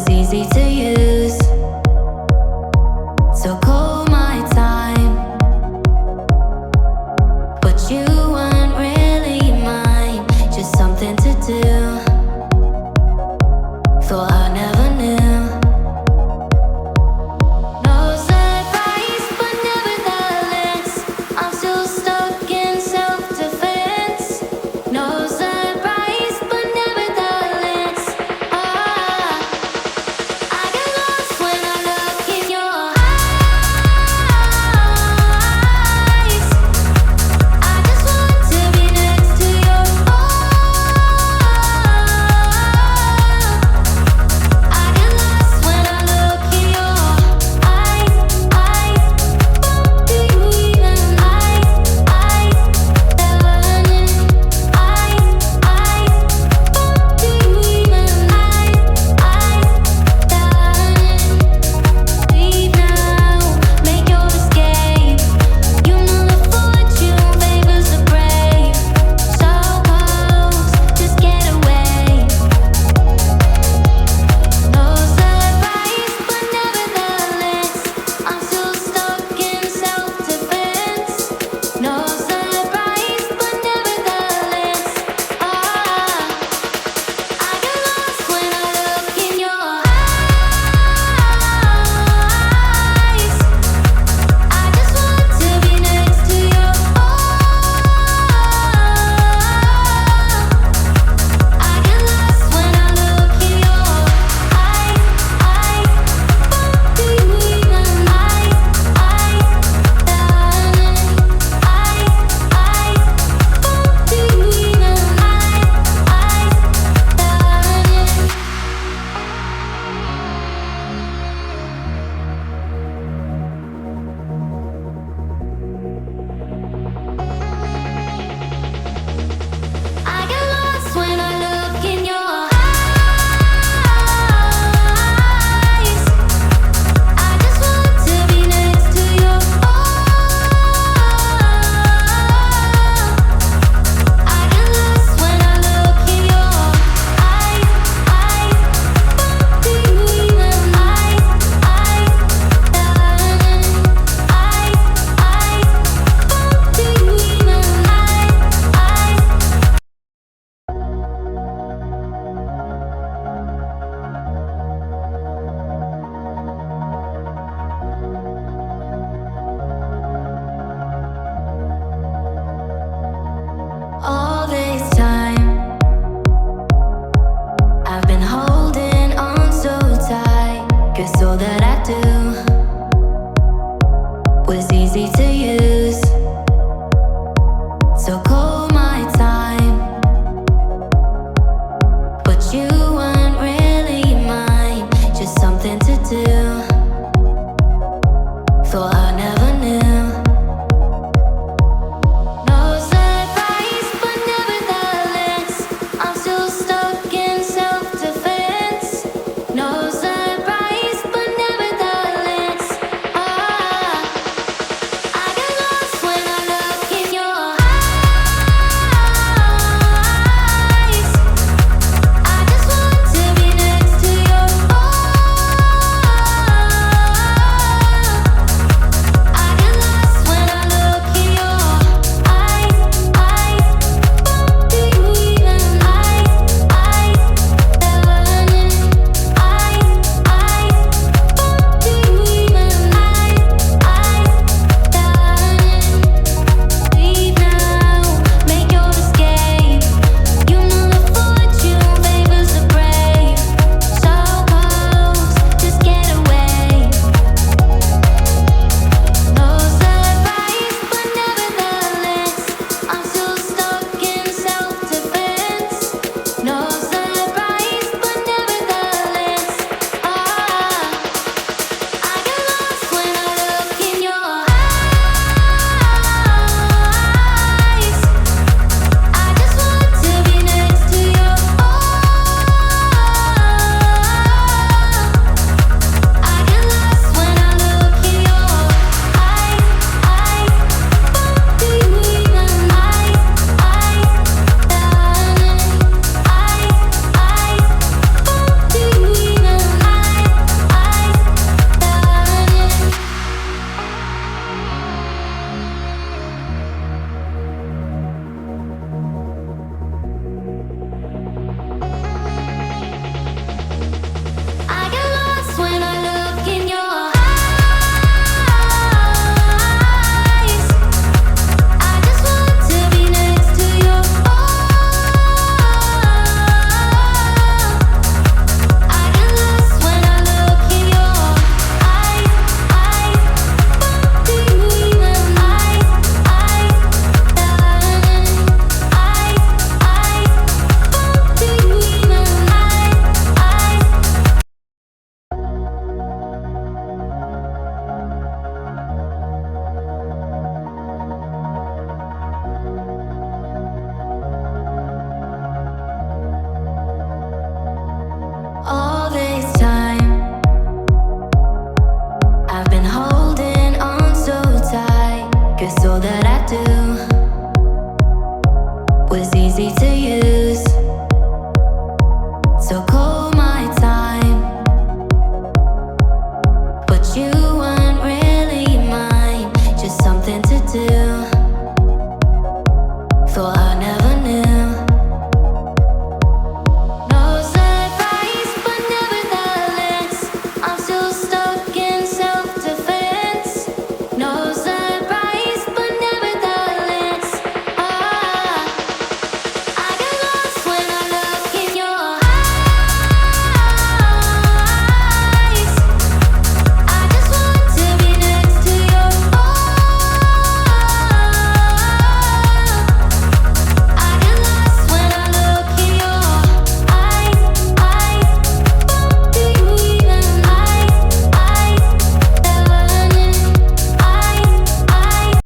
was easy to use. So call my time, but you weren't really mine, just something to do. Thought I never knew. No surprise, but nevertheless, I'm still stuck in self-defense. No surprise, but nevertheless, I get lost when I look in your eyes. I just want to be next to your I get lost when I look in your eyes. Do you even burning? Do you even leave now, make your escape. You know the fortune favors the brave. So close, just get away. No surprise, but nevertheless, I'm still stuck in self-defense. No surprise, but nevertheless, I get lost when I look in your eyes. I just want to be next to your I get lost when I look in your eyes. Do you even do you even I get lost when I look in your eyes. I just want to be next to your I get lost when I look in your eyes. Do you even do you even All this time I've been holding on so tight, 'cause all that